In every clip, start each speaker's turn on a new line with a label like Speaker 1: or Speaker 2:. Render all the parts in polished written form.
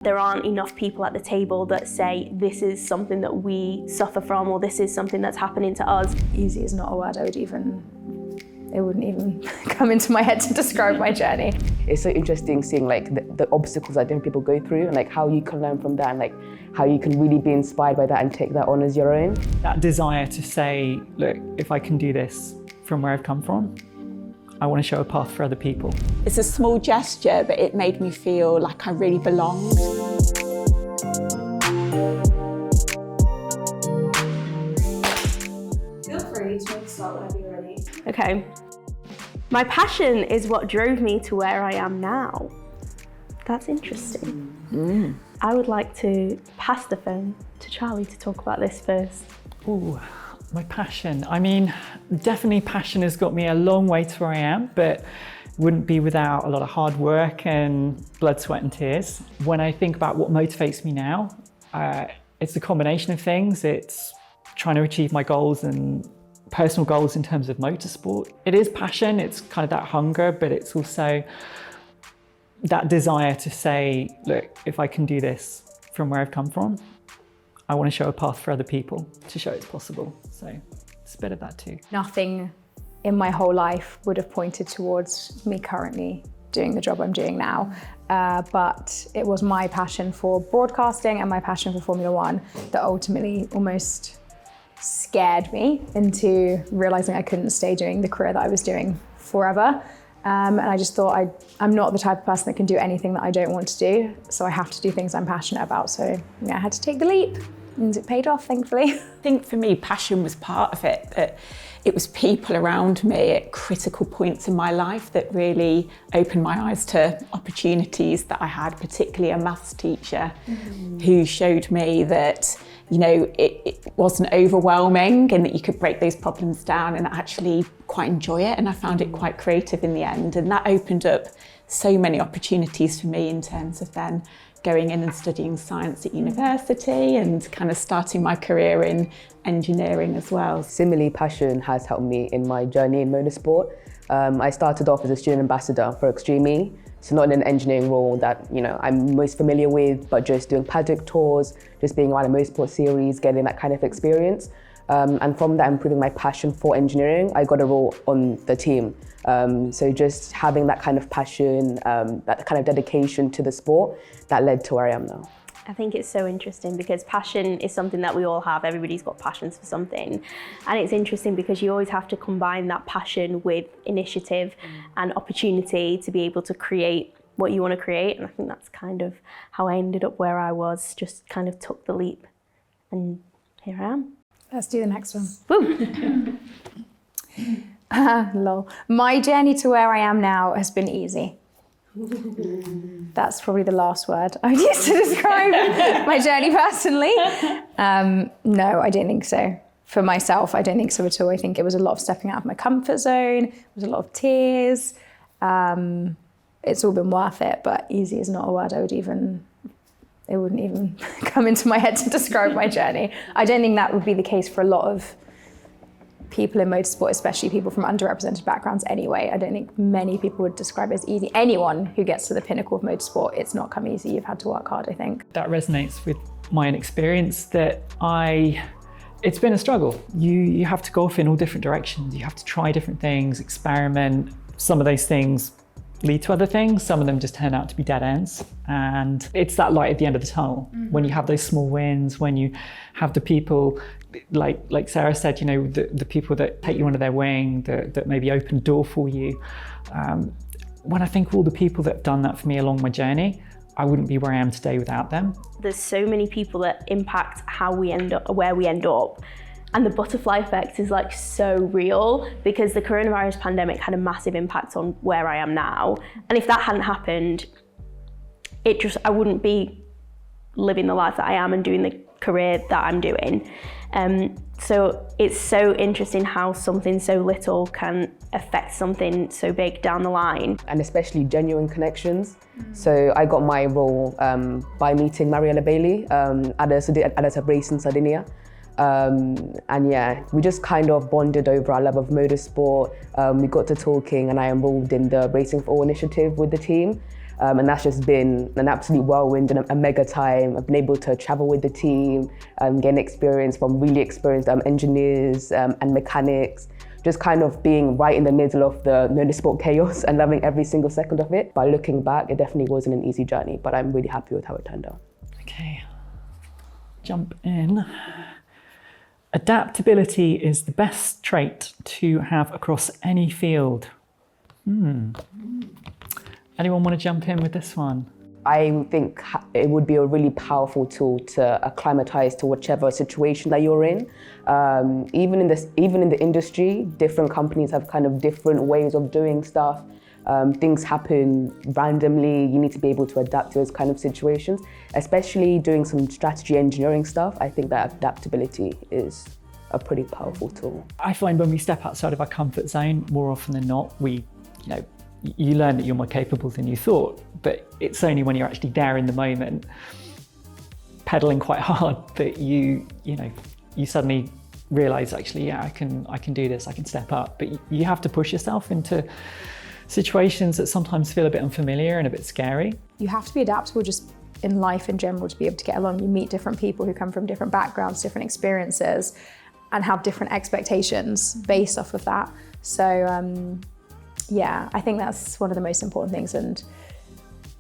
Speaker 1: There aren't enough people at the table that say this is something that we suffer from or this is something that's happening to us.
Speaker 2: Easy is not a word it wouldn't even come into my head to describe my journey.
Speaker 3: It's so interesting seeing like the obstacles that different people go through and like how you can learn from that and like how you can really be inspired by that and take that on as your own.
Speaker 4: That desire to say, look, if I can do this from where I've come from, I want to show a path for other people.
Speaker 5: It's a small gesture, but it made me feel like I really belonged.
Speaker 6: Feel free to start whenever you're ready.
Speaker 1: Okay. My passion is what drove me to where I am now. That's interesting. I would like to pass the phone to Charlie to talk about this first.
Speaker 4: Ooh, my passion. I mean, definitely passion has got me a long way to where I am, but wouldn't be without a lot of hard work and blood, sweat and tears. When I think about what motivates me now, it's a combination of things. It's trying to achieve my goals and personal goals in terms of motorsport. It is passion, it's kind of that hunger, but it's also that desire to say, look, if I can do this from where I've come from, I want to show a path for other people to show it's possible. So it's a bit of that too.
Speaker 2: Nothing in my whole life would have pointed towards me currently doing the job I'm doing now. But it was my passion for broadcasting and my passion for Formula One that ultimately almost scared me into realizing I couldn't stay doing the career that I was doing forever. And I just thought I'm not the type of person that can do anything that I don't want to do. So I have to do things I'm passionate about. So yeah, I had to take the leap and it paid off, thankfully.
Speaker 5: I think for me, passion was part of it, but it was people around me at critical points in my life that really opened my eyes to opportunities that I had, particularly a maths teacher who showed me that, you know, it wasn't overwhelming and that you could break those problems down and actually quite enjoy it. And I found it quite creative in the end. And that opened up so many opportunities for me in terms of then going in and studying science at university and kind of starting my career in engineering as well.
Speaker 3: Similarly, passion has helped me in my journey in motorsport. I started off as a student ambassador for Extreme E. So not in an engineering role that, you know, I'm most familiar with, but just doing paddock tours, just being around a motorsport series, getting that kind of experience. And from that, improving my passion for engineering, I got a role on the team. So just having that kind of passion, that kind of dedication to the sport, that led to where I am now.
Speaker 1: I think it's so interesting because passion is something that we all have. Everybody's got passions for something. And it's interesting because you always have to combine that passion with initiative and opportunity to be able to create what you want to create. And I think that's kind of how I ended up where I was, just kind of took the leap. And here I am.
Speaker 2: Let's do the next one.
Speaker 1: Woo!
Speaker 2: Lol. My journey to where I am now has been easy. That's probably the last word I would use to describe my journey personally. No, I don't think so. For myself, I don't think so at all. I think it was a lot of stepping out of my comfort zone. It was a lot of tears. It's all been worth it, but easy is not a word it wouldn't even come into my head to describe my journey. I don't think that would be the case for a lot of people in motorsport, especially people from underrepresented backgrounds anyway. I don't think many people would describe it as easy. Anyone who gets to the pinnacle of motorsport, it's not come easy. You've had to work hard, I think.
Speaker 4: That resonates with my own experience that it's been a struggle. You have to go off in all different directions. You have to try different things, experiment. Some of those things lead to other things. Some of them just turn out to be dead ends. And it's that light at the end of the tunnel. When you have those small wins, when you have the people, like Sarah said, you know, the people that take you under their wing, that maybe open a door for you. When I think of all the people that have done that for me along my journey, I wouldn't be where I am today without them.
Speaker 1: There's so many people that impact how we end up, where we end up. And the butterfly effect is like so real because the coronavirus pandemic had a massive impact on where I am now. And if that hadn't happened, I wouldn't be living the life that I am and doing the career that I'm doing. So it's so interesting how something so little can affect something so big down the line.
Speaker 3: And especially genuine connections. So I got my role by meeting Mariella Bailey at a race in Sardinia. And yeah, we just kind of bonded over our love of motorsport. We got to talking and I enrolled in the Racing for All initiative with the team. And that's just been an absolute whirlwind and a mega time. I've been able to travel with the team, gain experience from really experienced engineers and mechanics, just kind of being right in the middle of the motorsport chaos and loving every single second of it. By looking back, it definitely wasn't an easy journey, but I'm really happy with how it turned out.
Speaker 4: Okay, jump in. Adaptability is the best trait to have across any field. Anyone want to jump in with this one?
Speaker 3: I think it would be a really powerful tool to acclimatize to whichever situation that you're in. Even in the industry, different companies have kind of different ways of doing stuff. Things happen randomly. You need to be able to adapt to those kind of situations, especially doing some strategy engineering stuff. I think that adaptability is a pretty powerful tool.
Speaker 4: I find when we step outside of our comfort zone, more often than not, you learn that you're more capable than you thought, but it's only when you're actually there in the moment, pedaling quite hard, that you suddenly realize, actually, yeah, I can do this, I can step up. But you have to push yourself into situations that sometimes feel a bit unfamiliar and a bit scary.
Speaker 2: You have to be adaptable just in life in general to be able to get along. You meet different people who come from different backgrounds, different experiences, and have different expectations based off of that. So yeah, I think that's one of the most important things, and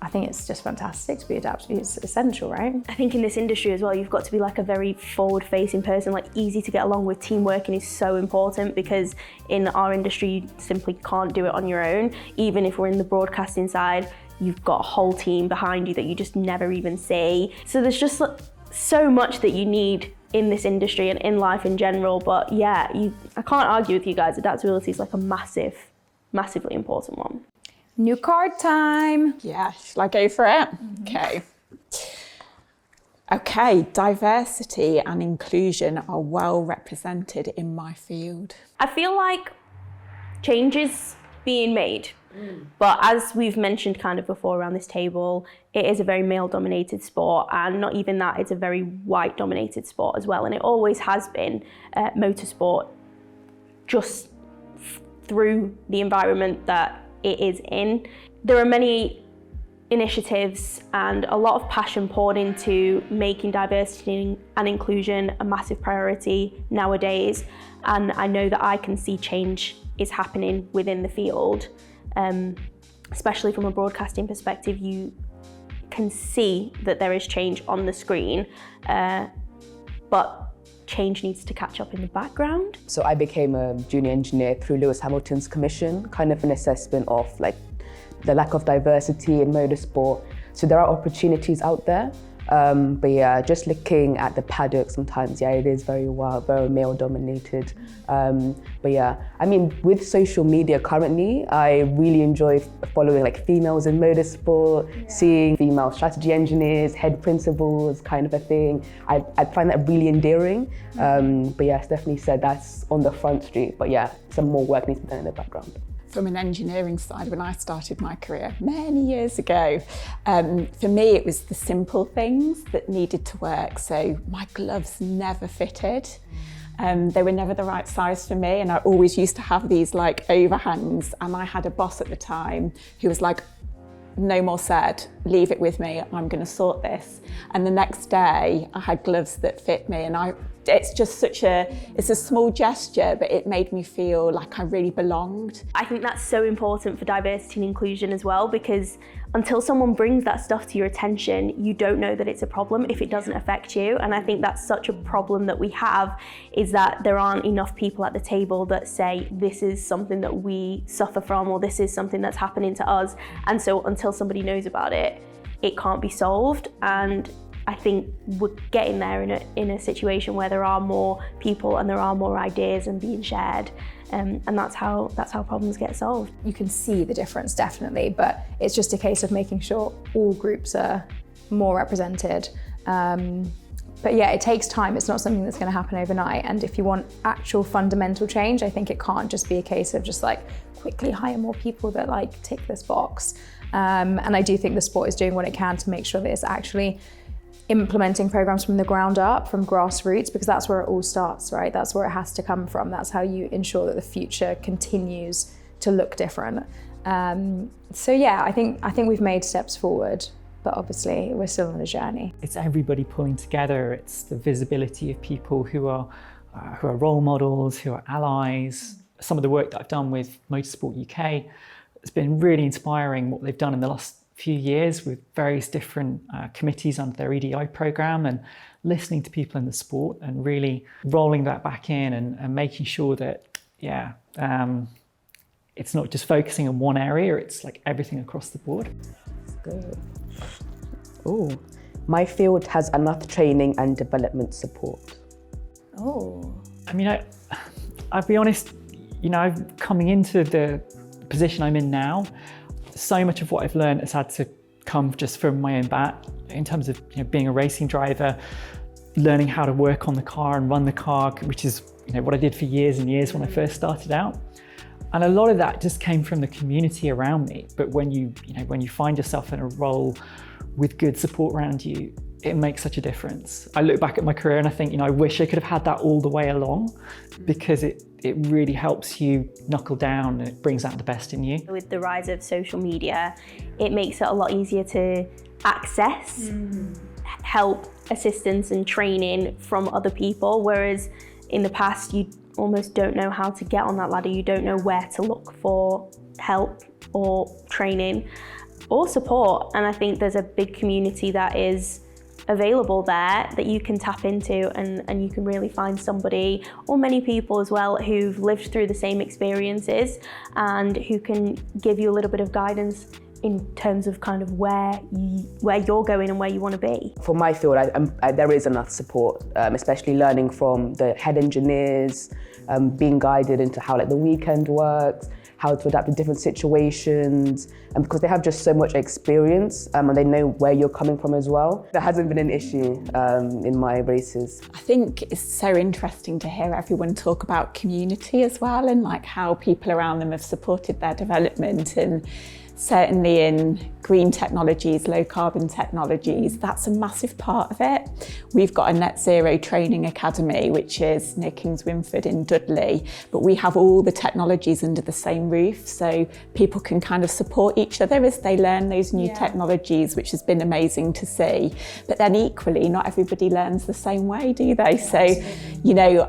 Speaker 2: I think it's just fantastic to be adaptable. It's essential, right?
Speaker 1: I think in this industry as well, you've got to be like a very forward-facing person, like easy to get along with. Team working is so important, because in our industry, you simply can't do it on your own. Even if we're in the broadcasting side, you've got a whole team behind you that you just never even see. So there's just so much that you need in this industry and in life in general. But yeah, I can't argue with you guys. Adaptability is like a massively important one.
Speaker 2: New card time.
Speaker 5: Yeah, shall I go for it? Okay. Okay, diversity and inclusion are well represented in my field.
Speaker 1: I feel like change is being made, but as we've mentioned kind of before around this table, it is a very male-dominated sport, and not even that, it's a very white-dominated sport as well, and it always has been. Motorsport, just through the environment that it is in. There are many initiatives and a lot of passion poured into making diversity and inclusion a massive priority nowadays, and I know that I can see change is happening within the field. Especially from a broadcasting perspective, you can see that there is change on the screen, but change needs to catch up in the background.
Speaker 3: So I became a junior engineer through Lewis Hamilton's commission, kind of an assessment of like the lack of diversity in motorsport. So there are opportunities out there, but yeah, just looking at the paddock sometimes, yeah, it is very wild, very male dominated. But yeah, I mean, with social media currently, I really enjoy following like females in motorsport, seeing female strategy engineers, head principals, kind of a thing. I find that really endearing. But yeah, it's definitely said that's on the front street, but yeah, some more work needs to be done in the background.
Speaker 5: From an engineering side, when I started my career many years ago, for me it was the simple things that needed to work. So my gloves never fitted. They were never the right size for me, and I always used to have these like overhands, and I had a boss at the time who was like, no more said, leave it with me, I'm going to sort this. And the next day I had gloves that fit me, and it's just it's a small gesture, but it made me feel like I really belonged.
Speaker 1: I think that's so important for diversity and inclusion as well, because until someone brings that stuff to your attention, you don't know that it's a problem if it doesn't affect you. And I think that's such a problem that we have, is that there aren't enough people at the table that say this is something that we suffer from, or this is something that's happening to us. And so until somebody knows about it, it can't be solved. And I think we're getting there in a situation where there are more people and there are more ideas and being shared, and that's how problems get solved.
Speaker 2: You can see the difference, definitely, but it's just a case of making sure all groups are more represented. But yeah, it takes time. It's not something that's going to happen overnight. And if you want actual fundamental change, I think it can't just be a case of just like quickly hire more people that like tick this box. And I do think the sport is doing what it can to make sure that it's actually implementing programs from the ground up, from grassroots, because that's where it all starts, right? That's where it has to come from. That's how you ensure that the future continues to look different. So yeah, I think we've made steps forward, but obviously we're still on a journey.
Speaker 4: It's everybody pulling together. It's the visibility of people who are role models, who are allies. Some of the work that I've done with Motorsport UK has been really inspiring, what they've done in the last few years with various different committees under their EDI programme, and listening to people in the sport and really rolling that back in and making sure that, it's not just focusing on one area, it's like everything across the board.
Speaker 3: Good. Oh, my field has enough training and development support.
Speaker 2: Oh.
Speaker 4: I mean, I'll be honest, coming into the position I'm in now, so much of what I've learned has had to come just from my own back in terms of being a racing driver, learning how to work on the car and run the car, which is what I did for years and years when I first started out. And a lot of that just came from the community around me. But when you find yourself in a role with good support around you, it makes such a difference. I look back at my career and I think, I wish I could have had that all the way along, because it really helps you knuckle down and it brings out the best in you.
Speaker 1: With the rise of social media, it makes it a lot easier to access help, assistance and training from other people, whereas in the past you almost don't know how to get on that ladder. You don't know where to look for help or training or support. And I think there's a big community that is available there that you can tap into, and you can really find somebody, or many people as well, who've lived through the same experiences and who can give you a little bit of guidance in terms of kind of where you're going and where you want to be.
Speaker 3: For my field, there is enough support, especially learning from the head engineers, being guided into how the weekend works, how to adapt to different situations, and because they have just so much experience and they know where you're coming from as well. There hasn't been an issue in my races.
Speaker 5: I think it's so interesting to hear everyone talk about community as well, and how people around them have supported their development. And certainly in green technologies, low carbon technologies, that's a massive part of it. We've got a net zero training academy, which is near Kings Winford in Dudley, but we have all the technologies under the same roof, so people can kind of support each other as they learn those new technologies, which has been amazing to see. But then equally, not everybody learns the same way, do they? So,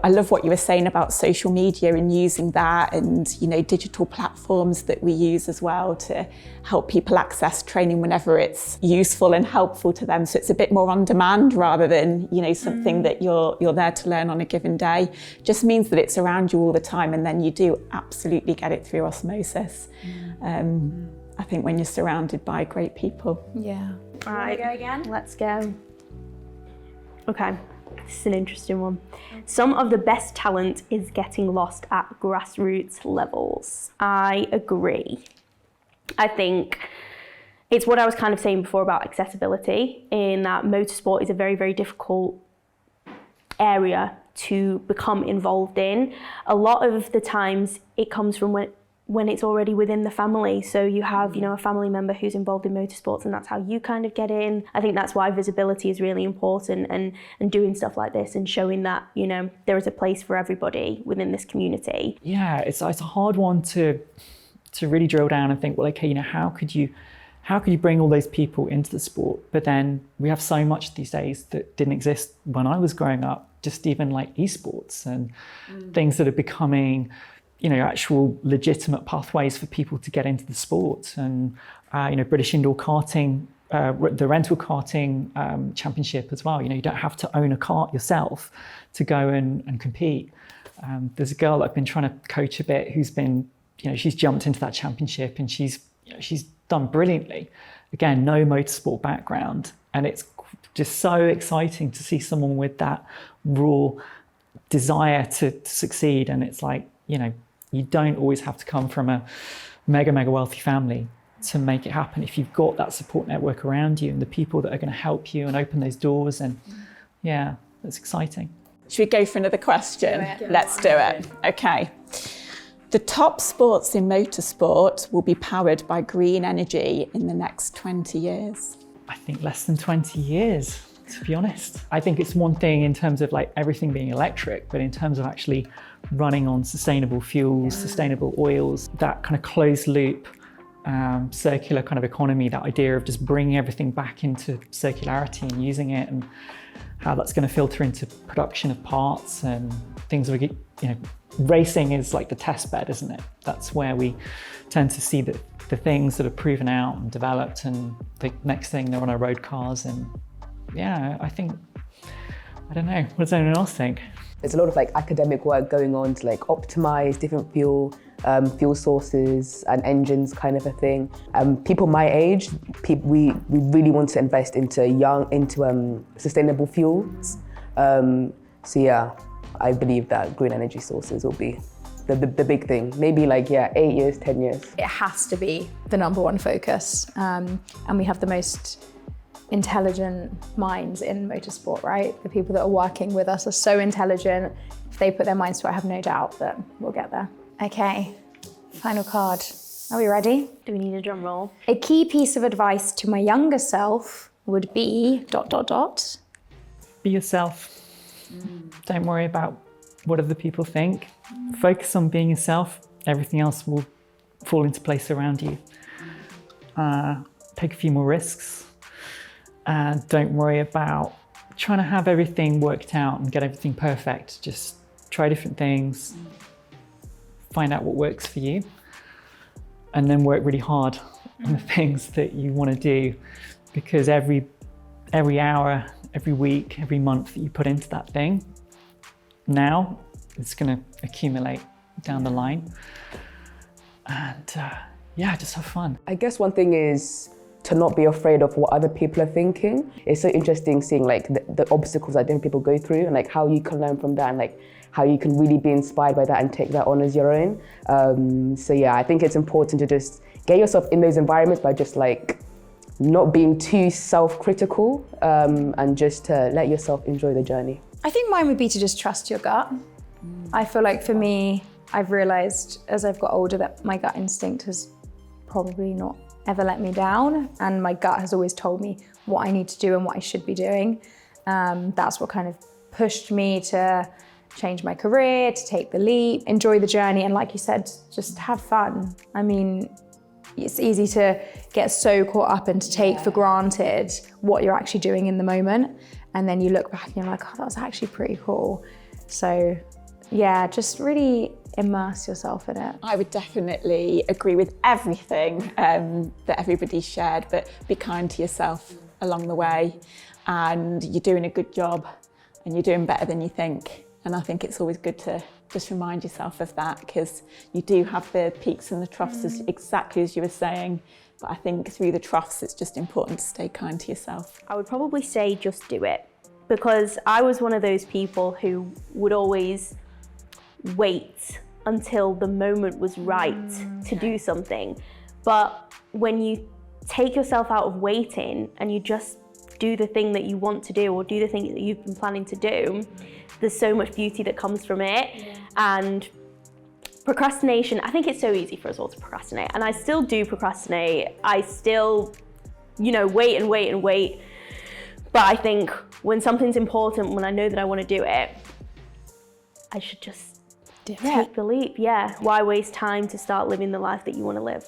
Speaker 5: I love what you were saying about social media and using that, and, digital platforms that we use as well to help people access training whenever it's useful and helpful to them. So it's a bit more on demand rather than, something that you're there to learn on a given day. Just means that it's around you all the time, and then you do absolutely get it through osmosis. I think when you're surrounded by great people.
Speaker 2: Yeah.
Speaker 1: All right,
Speaker 6: go again?
Speaker 1: Let's go. Okay, this is an interesting one. Some of the best talent is getting lost at grassroots levels. I agree. I think it's what I was kind of saying before about accessibility, in that motorsport is a very, very difficult area to become involved in. A lot of the times it comes from when it's already within the family. So you have, a family member who's involved in motorsports, and that's how you kind of get in. I think that's why visibility is really important, and doing stuff like this and showing that, there is a place for everybody within this community.
Speaker 4: Yeah, it's a hard one to really drill down and think, well, okay, how could you bring all those people into the sport? But then we have so much these days that didn't exist when I was growing up, just even like esports and things that are becoming, actual legitimate pathways for people to get into the sport. And, British indoor karting, the rental karting championship as well. You don't have to own a kart yourself to go and compete. There's a girl that I've been trying to coach a bit who's been, she's jumped into that championship, and she's done brilliantly. Again, no motorsport background, and it's just so exciting to see someone with that raw desire to succeed. And it's like, you don't always have to come from a mega wealthy family to make it happen. If you've got that support network around you and the people that are going to help you and open those doors, and that's exciting.
Speaker 5: Should we go for another question? Let's do it. Okay. The top sports in motorsport will be powered by green energy in the next 20 years.
Speaker 4: I think less than 20 years, to be honest. I think it's one thing in terms of everything being electric, but in terms of actually running on sustainable fuels, sustainable oils, that kind of closed loop circular kind of economy, that idea of just bringing everything back into circularity and using it, and how that's going to filter into production of parts and things we get, racing is like the test bed, isn't it? That's where we tend to see the things that are proven out and developed, and the next thing they're on our road cars. And yeah, I don't know, what does anyone else think?
Speaker 3: There's a lot of like academic work going on to like optimize different fuel sources and engines, kind of a thing. People my age, we really want to invest into sustainable fuels. So yeah, I believe that green energy sources will be the big thing. Maybe 8 years, 10 years.
Speaker 2: It has to be the number one focus, and we have the most intelligent minds in motorsport, right? The people that are working with us are so intelligent. If they put their minds to it, I have no doubt that we'll get there. Okay, final card. Are we ready?
Speaker 1: Do we need a drum roll?
Speaker 2: A key piece of advice to my younger self would be ...
Speaker 4: Be yourself. Don't worry about what other people think. Focus on being yourself. Everything else will fall into place around you. Take a few more risks. Don't worry about trying to have everything worked out and get everything perfect. Just try different things, find out what works for you, and then work really hard on the things that you want to do, because every hour, every week, every month that you put into that thing, now it's going to accumulate down the line. And just have fun.
Speaker 3: I guess one thing is to not be afraid of what other people are thinking. It's so interesting seeing the obstacles that different people go through, and how you can learn from that, and how you can really be inspired by that and take that on as your own. So yeah, I think it's important to just get yourself in those environments by just not being too self-critical, and just to let yourself enjoy the journey.
Speaker 2: I think mine would be to just trust your gut. I feel like for me, I've realized as I've got older that my gut instinct has probably not ever let me down, and my gut has always told me what I need to do and what I should be doing. That's what kind of pushed me to change my career, to take the leap, enjoy the journey, and like you said, just have fun. I mean, it's easy to get so caught up and to take for granted what you're actually doing in the moment, and then you look back and you're like, oh, that was actually pretty cool. So yeah, just really immerse yourself in it.
Speaker 5: I would definitely agree with everything that everybody shared, but be kind to yourself along the way, and you're doing a good job and you're doing better than you think. And I think it's always good to just remind yourself of that, because you do have the peaks and the troughs, exactly as you were saying. But I think through the troughs, it's just important to stay kind to yourself.
Speaker 1: I would probably say just do it, because I was one of those people who would always wait until the moment was right to do something. But when you take yourself out of waiting and you just do the thing that you want to do, or do the thing that you've been planning to do, there's so much beauty that comes from it. And procrastination, I think it's so easy for us all to procrastinate, and I still do procrastinate. I still, wait and wait and wait. But I think when something's important, when I know that I want to do it, I should just take the leap. Yeah, why waste time to start living the life that you want to live?